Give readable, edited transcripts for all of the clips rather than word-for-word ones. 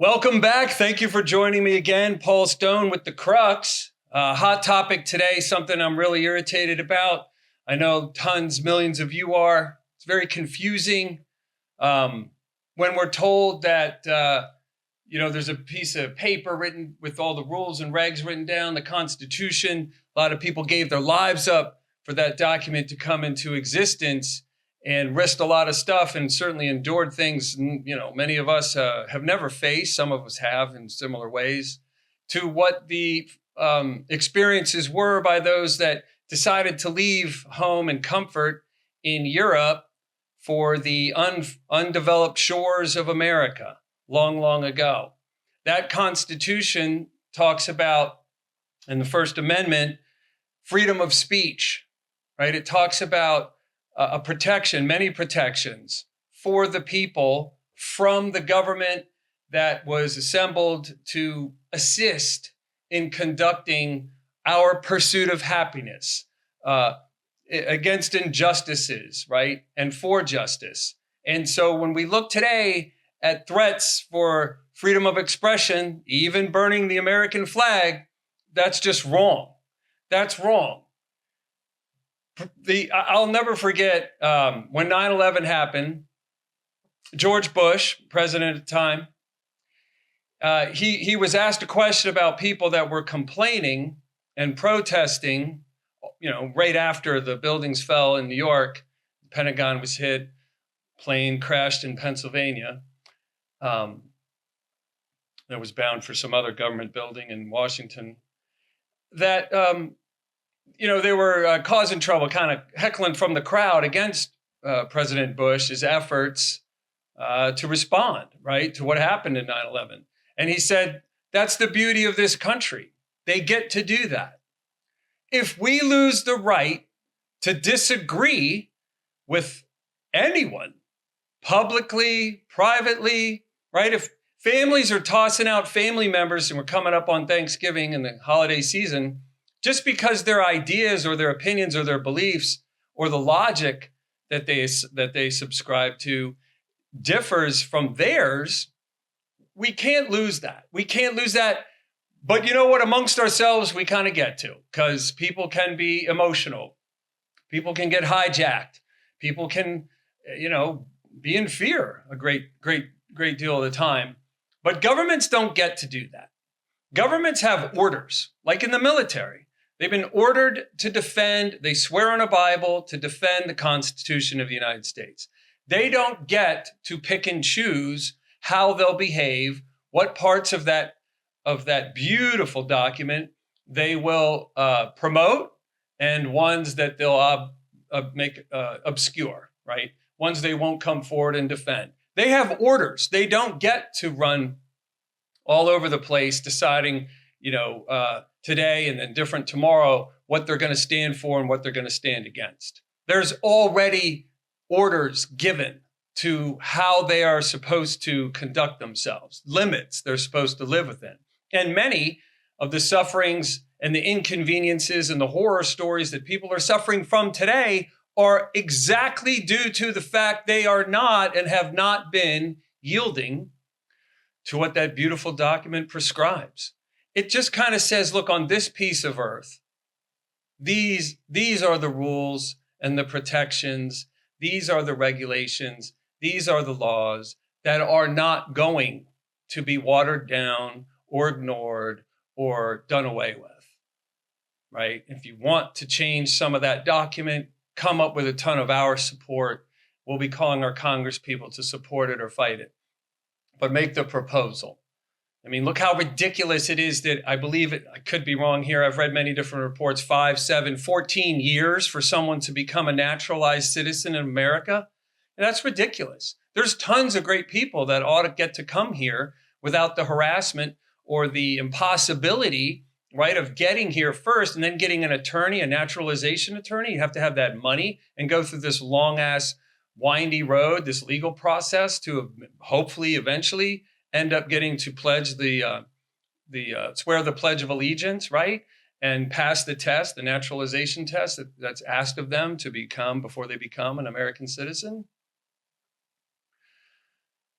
Welcome back. Thank you for joining me again. Paul Stone with the Crux. Hot topic today, something I'm really irritated about. I know millions of you are. It's very confusing when we're told that, there's a piece of paper written with all the rules and regs written down, the Constitution. A lot of people gave their lives up for that document to come into existence and risked a lot of stuff and certainly endured things, many of us have never faced. Some of us have in similar ways to what the experiences were by those that decided to leave home and comfort in Europe for the undeveloped shores of America long, long ago. That Constitution talks about, in the First Amendment, freedom of speech, right? It talks about a protection, many protections for the people from the government that was assembled to assist in conducting our pursuit of happiness against injustices, right? And for justice. And so when we look today at threats for freedom of expression, even burning the American flag, that's just wrong. That's wrong. I'll never forget when 9/11 happened. George Bush, president at the time, he was asked a question about people that were complaining and protesting, right after the buildings fell in New York, the Pentagon was hit, plane crashed in Pennsylvania, that was bound for some other government building in Washington, that they were causing trouble, kind of heckling from the crowd against President Bush's efforts to respond, right, to what happened in 9/11. And he said, that's the beauty of this country. They get to do that. If we lose the right to disagree with anyone, publicly, privately, right? If families are tossing out family members, and we're coming up on Thanksgiving and the holiday season, just because their ideas or their opinions or their beliefs or the logic that they subscribe to differs from theirs, we can't lose that. We can't lose that. But you know what? Amongst ourselves, we kind of get to, because people can be emotional. People can get hijacked. People can, be in fear a great deal of the time. But governments don't get to do that. Governments have orders, like in the military. They've been ordered to defend, they swear on a Bible to defend the Constitution of the United States. They don't get to pick and choose how they'll behave, what parts of that beautiful document they will promote, and ones that they'll make obscure, right? Ones they won't come forward and defend. They have orders. They don't get to run all over the place deciding, today and then different tomorrow, what they're going to stand for and what they're going to stand against. There's already orders given to how they are supposed to conduct themselves, limits they're supposed to live within. And many of the sufferings and the inconveniences and the horror stories that people are suffering from today are exactly due to the fact they are not and have not been yielding to what that beautiful document prescribes. It just kind of says, look, on this piece of earth, these are the rules and the protections. These are the regulations. These are the laws that are not going to be watered down or ignored or done away with, right? If you want to change some of that document, come up with a ton of our support. We'll be calling our Congress people to support it or fight it, but make the proposal. I mean, look how ridiculous it is that I could be wrong here. I've read many different reports, 5, 7, 14 years for someone to become a naturalized citizen in America. And that's ridiculous. There's tons of great people that ought to get to come here without the harassment or the impossibility, right, of getting here first and then getting an attorney, a naturalization attorney. You have to have that money and go through this long ass windy road, this legal process to hopefully eventually end up getting to pledge swear the Pledge of Allegiance, right? And pass the test, the naturalization test that's asked of them to become before they become an American citizen.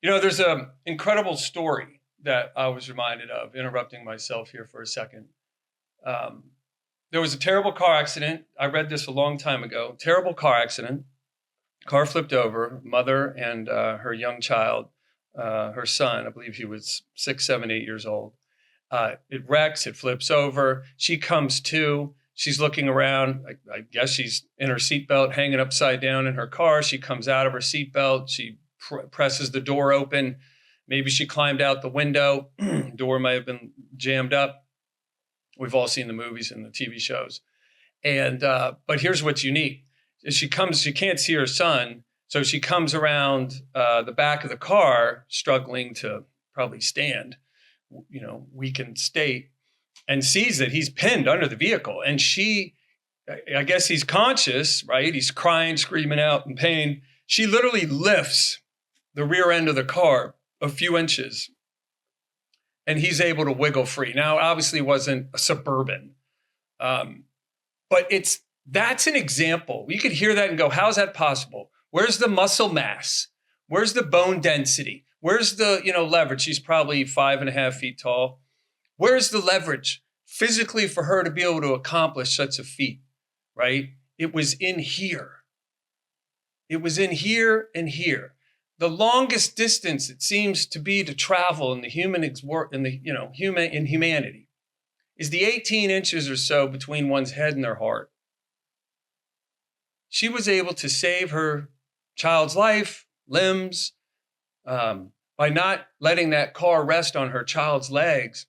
There's an incredible story that I was reminded of, interrupting myself here for a second. There was a terrible car accident. I read this a long time ago. Terrible car accident. Car flipped over, mother and her young child, her son, I believe he was 6, 7, 8 years old. It wrecks, it flips over. She comes to. She's looking around. I guess she's in her seatbelt, hanging upside down in her car. She comes out of her seatbelt. She presses the door open. Maybe she climbed out the window. Door may have been jammed up. We've all seen the movies and the TV shows. And but here's what's unique. She can't see her son. So she comes around the back of the car, struggling to probably stand, weakened state, and sees that he's pinned under the vehicle. And I guess he's conscious, right? He's crying, screaming out in pain. She literally lifts the rear end of the car a few inches, and he's able to wiggle free. Now, obviously, it wasn't a Suburban, but that's an example. You could hear that and go, how's that possible? Where's the muscle mass? Where's the bone density? Where's the leverage? She's probably 5.5 feet tall. Where's the leverage physically for her to be able to accomplish such a feat, right? It was in here. It was in here and here. The longest distance it seems to be to travel in the humanity is the 18 inches or so between one's head and their heart. She was able to save her child's life, limbs, by not letting that car rest on her child's legs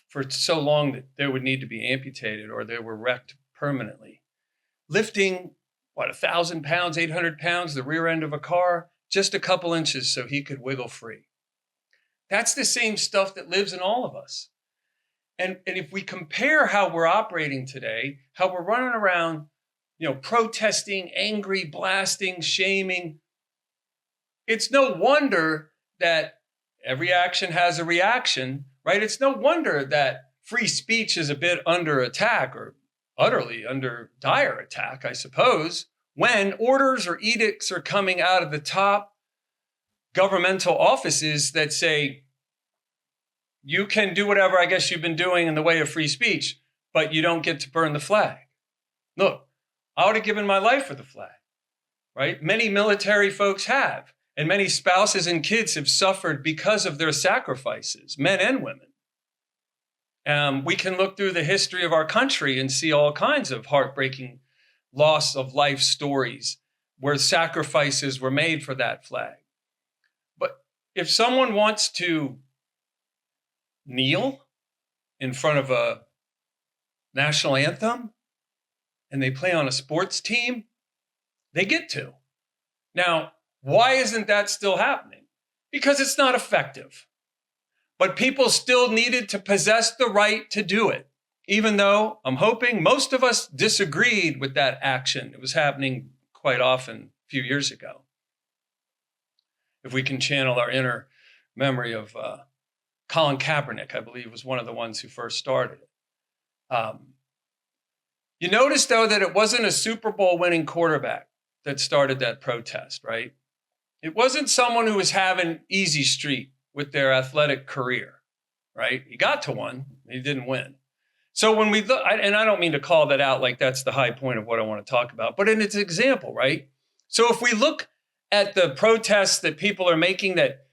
for so long that they would need to be amputated or they were wrecked permanently. Lifting, 1,000 pounds, 800 pounds, the rear end of a car, just a couple inches so he could wiggle free. That's the same stuff that lives in all of us. And if we compare how we're operating today, how we're running around, protesting, angry, blasting, shaming, it's no wonder that every action has a reaction, right? It's no wonder that free speech is a bit under attack, or utterly under dire attack, I suppose, when orders or edicts are coming out of the top governmental offices that say, you can do whatever I guess you've been doing in the way of free speech, but you don't get to burn the flag. Look, I would have given my life for the flag, right? Many military folks have, and many spouses and kids have suffered because of their sacrifices, men and women. We can look through the history of our country and see all kinds of heartbreaking loss of life stories where sacrifices were made for that flag. But if someone wants to kneel in front of a national anthem and they play on a sports team, they get to. Now, why isn't that still happening? Because it's not effective. But people still needed to possess the right to do it, even though I'm hoping most of us disagreed with that action. It was happening quite often a few years ago. If we can channel our inner memory of Colin Kaepernick, I believe, was one of the ones who first started it. You notice, though, that it wasn't a Super Bowl winning quarterback that started that protest, right? It wasn't someone who was having easy street with their athletic career, right? He got to one, he didn't win. So when we look, and I don't mean to call that out like that's the high point of what I want to talk about, but it's an example, right? So if we look at the protests that people are making that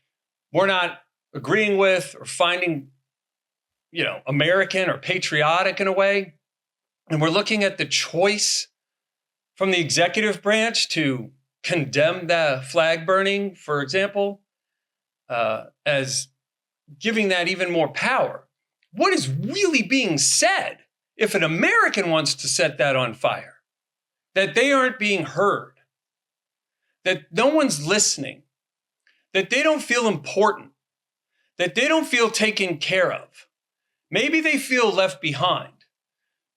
we're not agreeing with or finding, American or patriotic in a way, and we're looking at the choice from the executive branch to condemn the flag burning, for example, as giving that even more power. What is really being said if an American wants to set that on fire? That they aren't being heard, that no one's listening, that they don't feel important, that they don't feel taken care of. Maybe they feel left behind.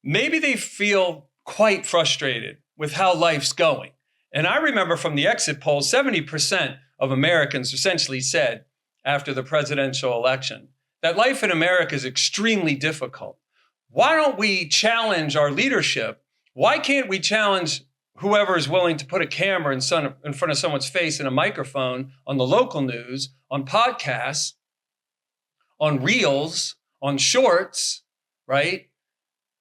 Maybe they feel quite frustrated with how life's going. And I remember from the exit polls, 70% of Americans essentially said after the presidential election that life in America is extremely difficult. Why don't we challenge our leadership? Why can't we challenge whoever is willing to put a camera in front of someone's face and a microphone on the local news, on podcasts, on reels, on shorts, right?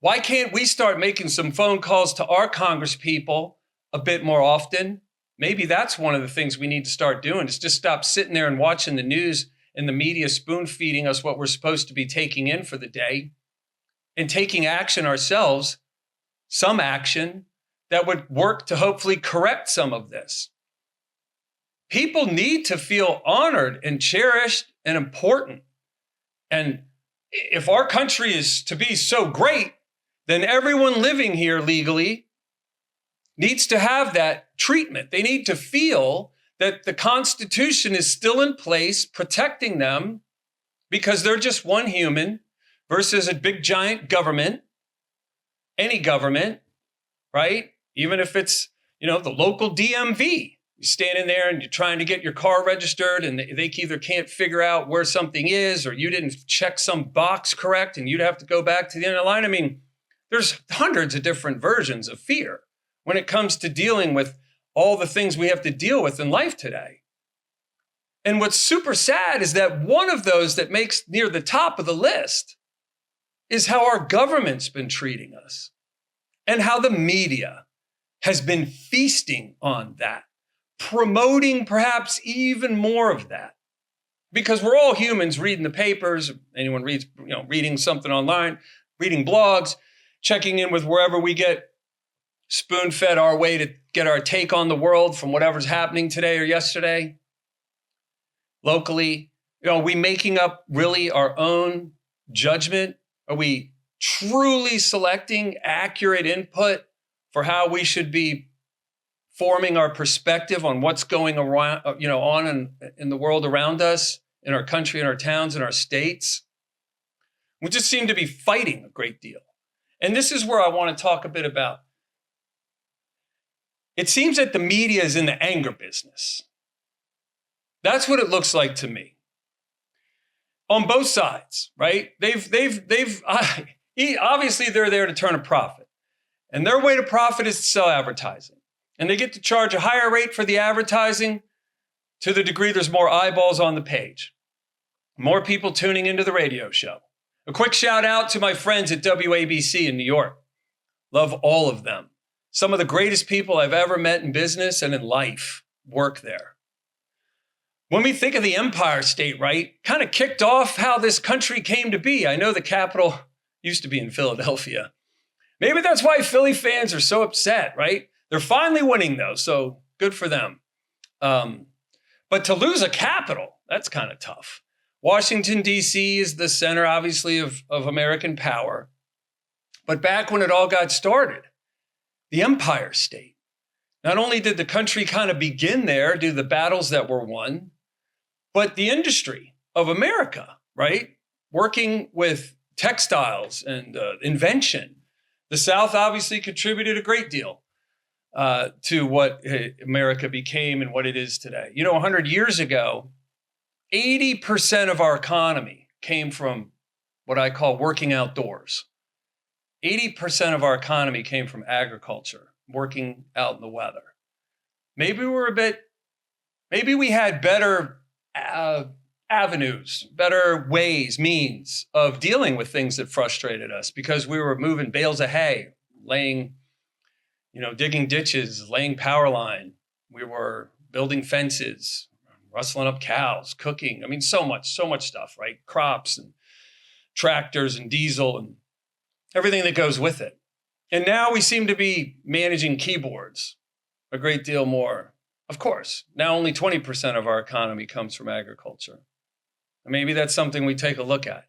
Why can't we start making some phone calls to our congresspeople a bit more often? Maybe that's one of the things we need to start doing, is just stop sitting there and watching the news and the media spoon feeding us what we're supposed to be taking in for the day, and taking action ourselves, some action that would work to hopefully correct some of this. People need to feel honored and cherished and important. And if our country is to be so great, then everyone living here legally needs to have that treatment. They need to feel that the Constitution is still in place, protecting them, because they're just one human versus a big giant government, any government, right? Even if it's, the local DMV. You're standing there and you're trying to get your car registered, and they either can't figure out where something is, or you didn't check some box correct and you'd have to go back to the end of the line. I mean, there's hundreds of different versions of fear when it comes to dealing with all the things we have to deal with in life today. And what's super sad is that one of those that makes near the top of the list is how our government's been treating us, and how the media has been feasting on that, promoting perhaps even more of that. Because we're all humans reading the papers, anyone reads, reading something online, reading blogs, checking in with wherever we get spoon-fed our way to get our take on the world from whatever's happening today or yesterday. Locally, are we making up really our own judgment? Are we truly selecting accurate input for how we should be forming our perspective on what's going around, on in the world around us, in our country, in our towns, in our states? We just seem to be fighting a great deal. And this is where I want to talk a bit about. It seems that the media is in the anger business. That's what it looks like to me. On both sides, right? Obviously they're there to turn a profit. And their way to profit is to sell advertising. And they get to charge a higher rate for the advertising to the degree there's more eyeballs on the page, more people tuning into the radio show. A quick shout out to my friends at WABC in New York. Love all of them. Some of the greatest people I've ever met in business and in life work there. When we think of the Empire State, right, kind of kicked off how this country came to be. I know the capital used to be in Philadelphia. Maybe that's why Philly fans are so upset, right? They're finally winning, though, so good for them. But to lose a capital, that's kind of tough. Washington, D.C. is the center, obviously, of American power. But back when it all got started, the Empire State, not only did the country kind of begin there due to the battles that were won, but the industry of America, right? Working with textiles and invention. The South obviously contributed a great deal to what America became and what it is today. 100 years ago, 80% of our economy came from what I call working outdoors. 80% of our economy came from agriculture, working out in the weather. Maybe we had better avenues, better ways, means of dealing with things that frustrated us, because we were moving bales of hay, digging ditches, laying power line. We were building fences, rustling up cows, cooking. I mean, so much stuff, right? Crops and tractors and diesel and everything that goes with it. And now we seem to be managing keyboards a great deal more. Of course, now only 20% of our economy comes from agriculture. Maybe that's something we take a look at.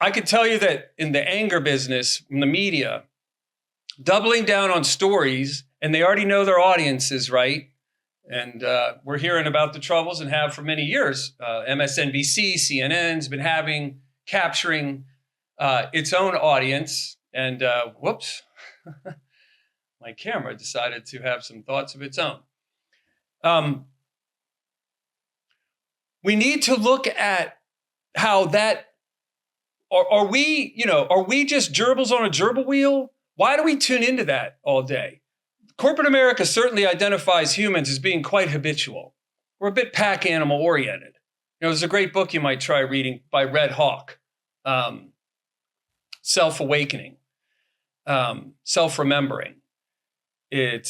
I could tell you that in the anger business, in the media, doubling down on stories, and they already know their audiences, right? And we're hearing about the troubles, and have for many years. MSNBC, CNN's been capturing its own audience. And whoops, my camera decided to have some thoughts of its own. We need to look at how that, are we just gerbils on a gerbil wheel? Why do we tune into that all day? Corporate America certainly identifies humans as being quite habitual. We're a bit pack animal oriented. There's a great book you might try reading by Red Hawk, Self-Awakening, Self-Remembering. It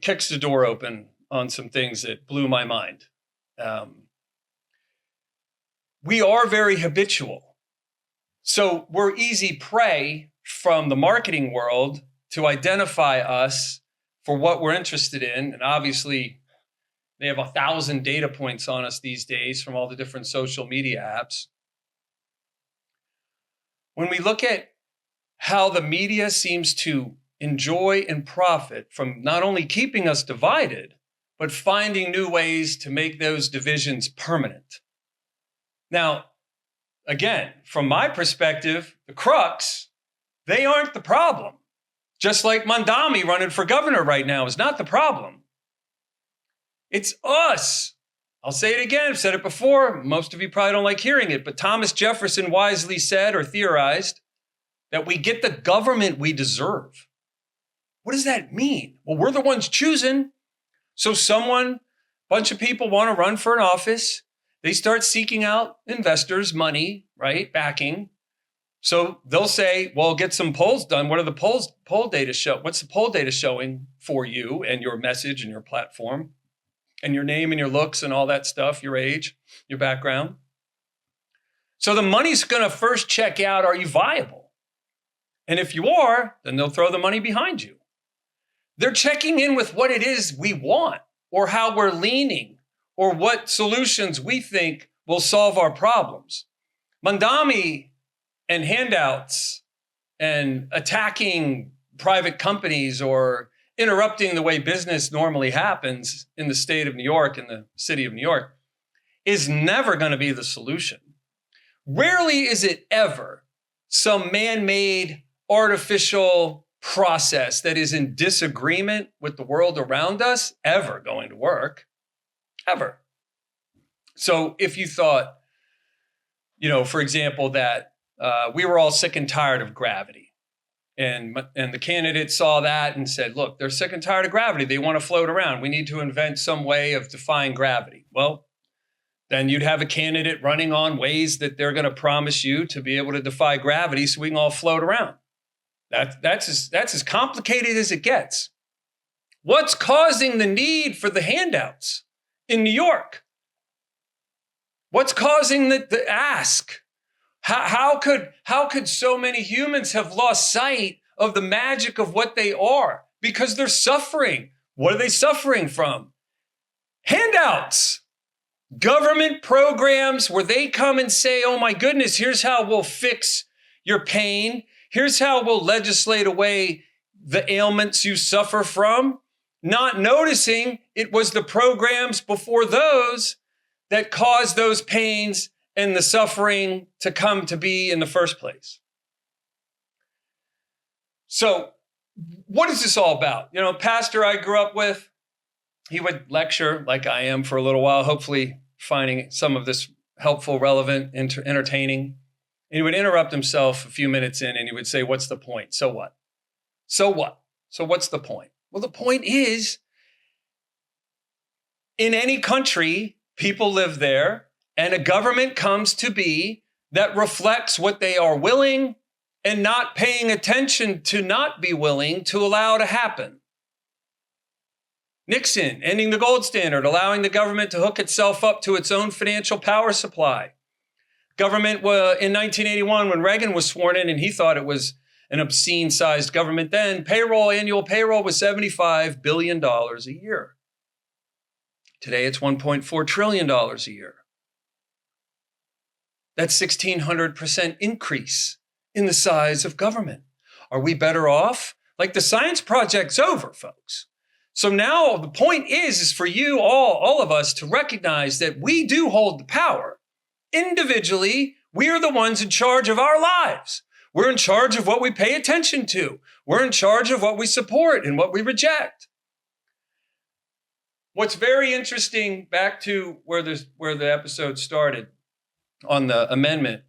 kicks the door open on some things that blew my mind. We are very habitual. So we're easy prey from the marketing world to identify us for what we're interested in. And obviously, they have 1,000 data points on us these days from all the different social media apps. When we look at how the media seems to enjoy and profit from not only keeping us divided, but finding new ways to make those divisions permanent. Now, again, from my perspective, the Crux, they aren't the problem. Just like Mandami running for governor right now is not the problem. It's us. I'll say it again. I've said it before. Most of you probably don't like hearing it, but Thomas Jefferson wisely said or theorized that we get the government we deserve. What does that mean? Well, we're the ones choosing. So a bunch of people want to run for an office. They start seeking out investors, money, right? Backing. So they'll say, well, get some polls done. What are the poll data show? What's the poll data showing for you and your message and your platform and your name and your looks and all that stuff, your age, your background? So the money's going to first check out, are you viable? And if you are, then they'll throw the money behind you. They're checking in with what it is we want or how we're leaning or what solutions we think will solve our problems. Mandami and handouts and attacking private companies or interrupting the way business normally happens in the state of New York, in the city of New York, is never going to be the solution. Rarely is it ever some man-made artificial process that is in disagreement with the world around us ever going to work, ever. So if you thought, for example, that we were all sick and tired of gravity, and the candidate saw that and said, look, they're sick and tired of gravity. They want to float around. We need to invent some way of defying gravity. Well, then you'd have a candidate running on ways that they're going to promise you to be able to defy gravity so we can all float around. That's as complicated as it gets. What's causing the need for the handouts in New York? What's causing the ask? How could so many humans have lost sight of the magic of what they are? Because they're suffering. What are they suffering from? Handouts. Government programs where they come and say, oh my goodness, here's how we'll fix your pain. Here's how we'll legislate away the ailments you suffer from. Not noticing it was the programs before those that caused those pains and the suffering to come to be in the first place. So what is this all about? Pastor I grew up with, he would lecture like I am for a little while, hopefully finding some of this helpful, relevant, entertaining. And he would interrupt himself a few minutes in and he would say, what's the point? So what? So what? So what's the point? Well, the point is, in any country, people live there, and a government comes to be that reflects what they are willing and not paying attention to not be willing to allow to happen. Nixon, ending the gold standard, allowing the government to hook itself up to its own financial power supply. Government in 1981, when Reagan was sworn in and he thought it was an obscene-sized government then, annual payroll was $75 billion a year. Today, it's $1.4 trillion a year. That's 1,600% increase in the size of government. Are we better off? Like, the science project's over, folks. So now the point is for you, all of us, to recognize that we do hold the power. Individually, we are the ones in charge of our lives. We're in charge of what we pay attention to. We're in charge of what we support and what we reject. What's very interesting, back to where the episode started on the amendment,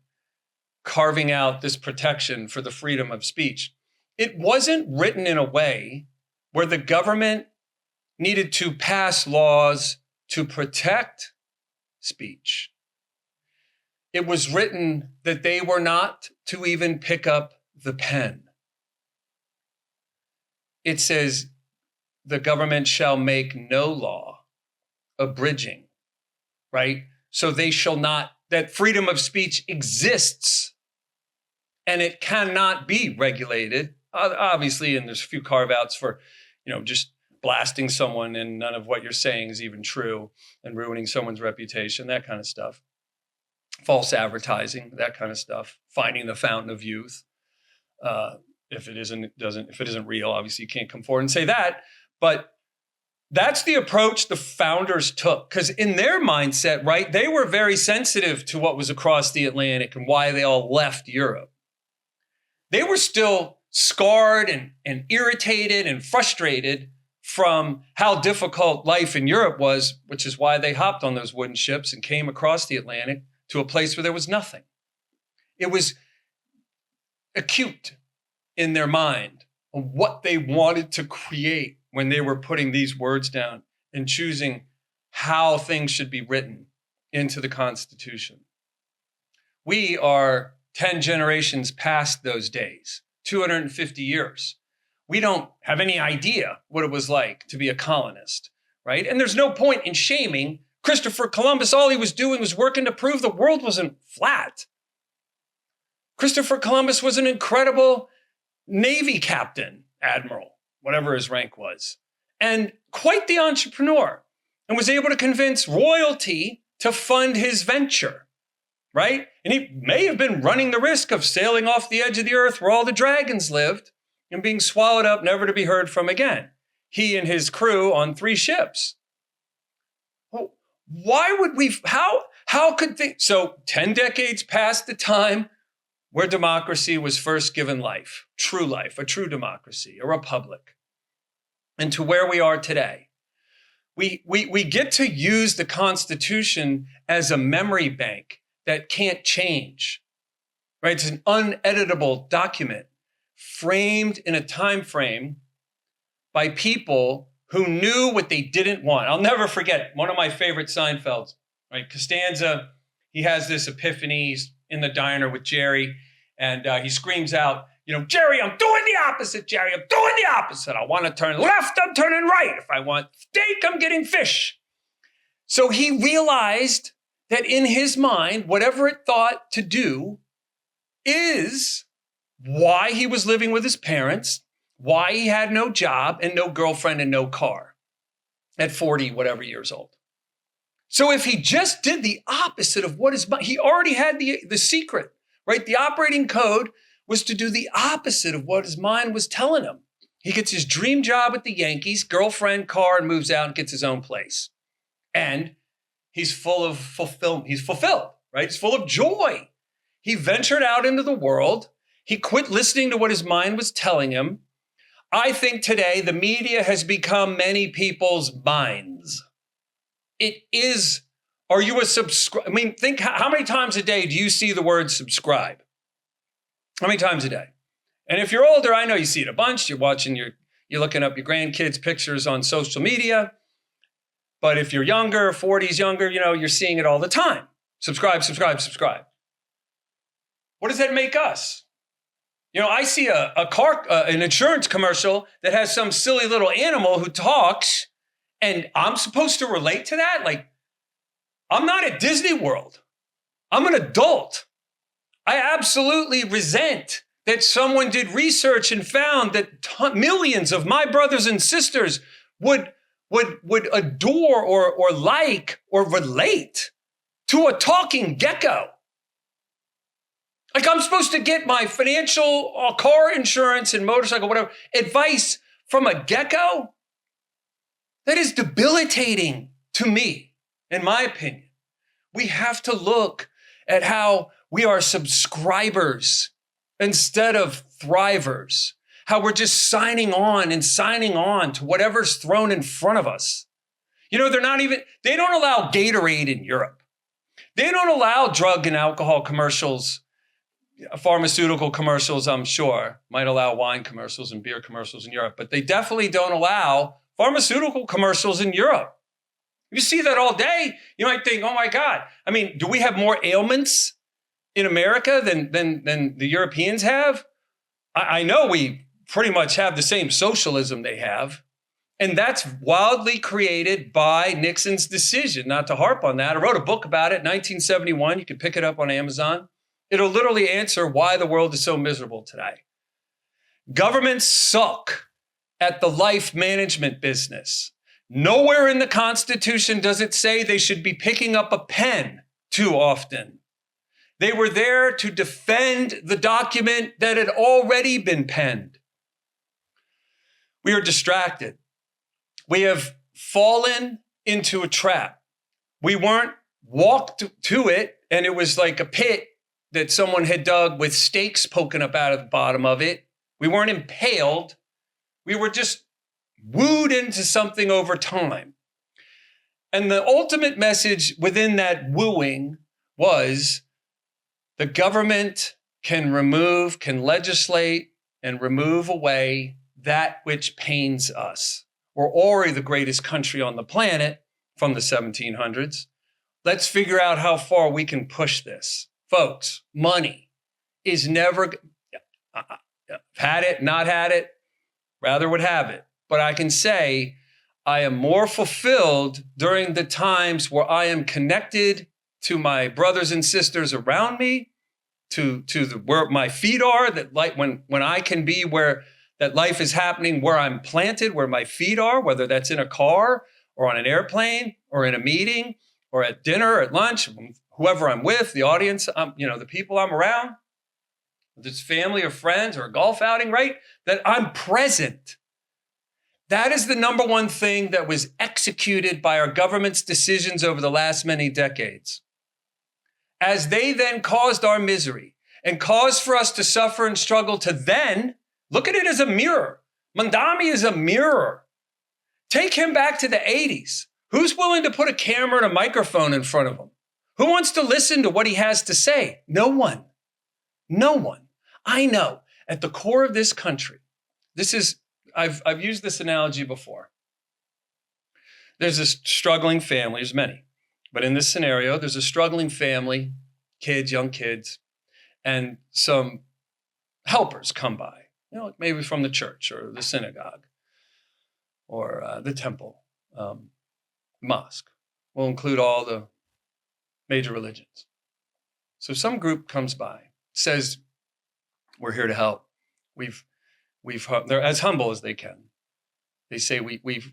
carving out this protection for the freedom of speech. It wasn't written in a way where the government needed to pass laws to protect speech. it was written that they were not to even pick up the pen. It says, the government shall make no law abridging, right? So they shall not, that freedom of speech exists and it cannot be regulated, obviously, and there's a few carve-outs for, just blasting someone and none of what you're saying is even true and ruining someone's reputation, that kind of stuff. False advertising, that kind of stuff. Finding the fountain of youth. If it isn't real, obviously you can't come forward and say that. But that's the approach the founders took, because in their mindset, right, they were very sensitive to what was across the Atlantic and why they all left Europe. They were still scarred and irritated and frustrated from how difficult life in Europe was, which is why they hopped on those wooden ships and came across the Atlantic to a place where there was nothing. It was acute in their mind of what they wanted to create when they were putting these words down and choosing how things should be written into the Constitution. We are 10 generations past those days, 250 years. We don't have any idea what it was like to be a colonist, right? And there's no point in shaming Christopher Columbus. All he was doing was working to prove the world wasn't flat. Christopher Columbus was an incredible Navy captain, admiral, whatever his rank was, and quite the entrepreneur, and was able to convince royalty to fund his venture, right? And he may have been running the risk of sailing off the edge of the earth where all the dragons lived and being swallowed up, never to be heard from again. He and his crew on 3 ships. Well, why would we, how could they, so 10 decades past the time where democracy was first given life, a true democracy, a republic, and to where we are today. We get to use the Constitution as a memory bank that can't change, right? It's an uneditable document framed in a time frame by people who knew what they didn't want. I'll never forget it. One of my favorite Seinfelds, right? Costanza, he has this epiphany. He's in the diner with Jerry, and he screams out, Jerry, I'm doing the opposite, Jerry. I'm doing the opposite. I want to turn left, I'm turning right. If I want steak, I'm getting fish. So he realized that in his mind, whatever it thought to do is why he was living with his parents, why he had no job and no girlfriend and no car at 40, whatever years old. So if he just did the opposite of what his mind, he already had the secret, right? The operating code was to do the opposite of what his mind was telling him. He gets his dream job at the Yankees, girlfriend, car, and moves out and gets his own place. And he's full of fulfillment. He's fulfilled, right? He's full of joy. He ventured out into the world. He quit listening to what his mind was telling him. I think today the media has become many people's minds. It is, are you a subscribe? I mean, think how many times a day do you see the word subscribe? How many times a day? And if you're older, I know you see it a bunch. You're looking up your grandkids' pictures on social media. But if you're younger, 40s younger, you're seeing it all the time. Subscribe, subscribe, subscribe. What does that make us? I see an insurance commercial that has some silly little animal who talks, and I'm supposed to relate to that? Like, I'm not at Disney World. I'm an adult. I absolutely resent that someone did research and found that millions of my brothers and sisters would adore or like or relate to a talking gecko. Like, I'm supposed to get my financial, car insurance and motorcycle, whatever, advice from a gecko? That is debilitating to me, in my opinion. We have to look at how we are subscribers instead of thrivers. How we're just signing on to whatever's thrown in front of us. They don't allow Gatorade in Europe. They don't allow drug and alcohol commercials. Pharmaceutical commercials, I'm sure, might allow wine commercials and beer commercials in Europe, but they definitely don't allow pharmaceutical commercials in Europe. If you see that all day, you might think, oh my God. I mean, do we have more ailments in America than the Europeans have. I know we pretty much have the same socialism they have. And that's wildly created by Nixon's decision not to harp on that. I wrote a book about it, 1971. You can pick it up on Amazon. It'll literally answer why the world is so miserable today. Governments suck at the life management business. Nowhere in the Constitution does it say they should be picking up a pen too often. They were there to defend the document that had already been penned. We are distracted. We have fallen into a trap. We weren't walked to it, and it was like a pit that someone had dug with stakes poking up out of the bottom of it. We weren't impaled. We were just wooed into something over time. And the ultimate message within that wooing was the government can legislate and remove away that which pains us. We're already the greatest country on the planet from the 1700s. Let's figure out how far we can push this. Folks, money is never, had it, not had it, rather would have it. But I can say I am more fulfilled during the times where I am connected to my brothers and sisters around me, to where my feet are, that like when I can be where that life is happening, where I'm planted, where my feet are, whether that's in a car or on an airplane or in a meeting or at dinner, at lunch, whoever I'm with, the audience, the people I'm around, whether it's family or friends or a golf outing, right? That I'm present. That is the number one thing that was executed by our government's decisions over the last many decades. As they then caused our misery and caused for us to suffer and struggle to then look at it as a mirror. Mandami is a mirror. Take him back to the 80s. Who's willing to put a camera and a microphone in front of him? Who wants to listen to what he has to say? No one. No one. I know at the core of this country, I've used this analogy before. There's a struggling family, there's many, but in this scenario, there's a struggling family, kids, young kids, and some helpers come by, maybe from the church or the synagogue or the temple, mosque. We'll include all the major religions. So some group comes by, says, we're here to help. They're as humble as they can. They say, we've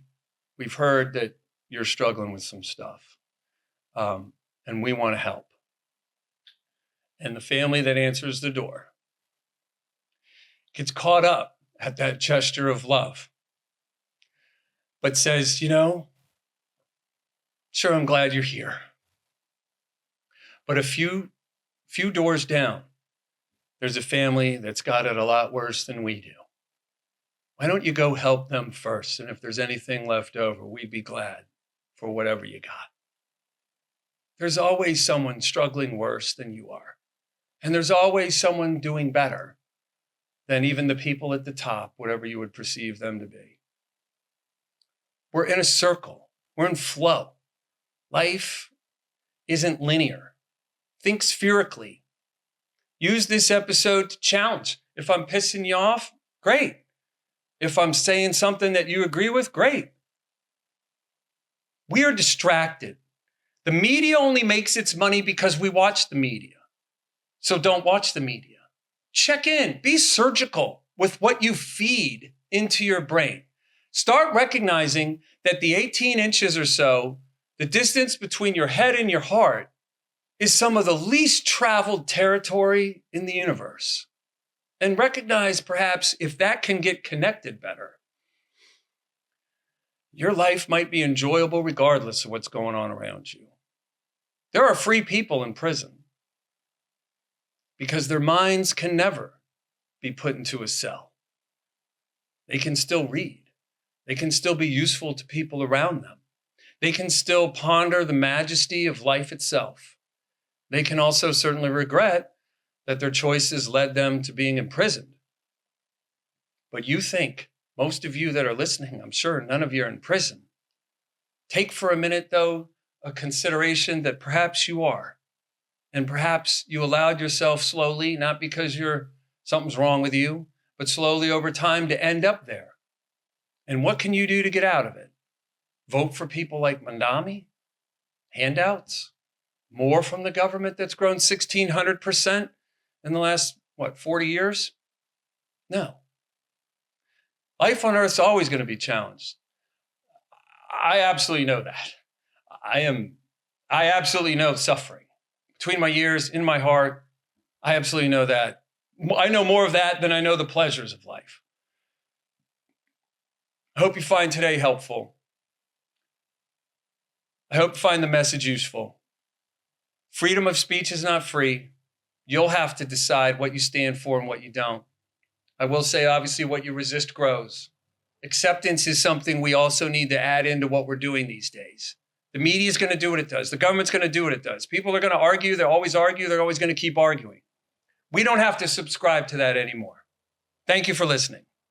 heard that you're struggling with some stuff, and we want to help. And the family that answers the door gets caught up at that gesture of love, but says, sure, I'm glad you're here. But a few doors down, there's a family that's got it a lot worse than we do. Why don't you go help them first? And if there's anything left over, we'd be glad for whatever you got. There's always someone struggling worse than you are. And there's always someone doing better than even the people at the top, whatever you would perceive them to be. We're in a circle. We're in flow. Life isn't linear. Think spherically. Use this episode to challenge. If I'm pissing you off, great. If I'm saying something that you agree with, great. We are distracted. The media only makes its money because we watch the media. So don't watch the media. Check in. Be surgical with what you feed into your brain. Start recognizing that the 18 inches or so, the distance between your head and your heart, is some of the least traveled territory in the universe. And recognize perhaps if that can get connected better, your life might be enjoyable regardless of what's going on around you. There are free people in prison because their minds can never be put into a cell. They can still read. They can still be useful to people around them. They can still ponder the majesty of life itself. They can also certainly regret that their choices led them to being imprisoned. But you think, most of you that are listening, I'm sure none of you are in prison. Take for a minute, though, a consideration that perhaps you are. And perhaps you allowed yourself slowly, not because something's wrong with you, but slowly over time to end up there. And what can you do to get out of it? Vote for people like Mandami? Handouts? More from the government that's grown 1,600% in the last, 40 years? No. Life on Earth's always going to be challenged. I absolutely know that. I absolutely know suffering. Between my ears, in my heart, I absolutely know that. I know more of that than I know the pleasures of life. I hope you find today helpful. I hope you find the message useful. Freedom of speech is not free. You'll have to decide what you stand for and what you don't. I will say, obviously, what you resist grows. Acceptance is something we also need to add into what we're doing these days. The media is going to do what it does. The government's going to do what it does. People are going to argue. They'll always argue. They're always going to keep arguing. We don't have to subscribe to that anymore. Thank you for listening.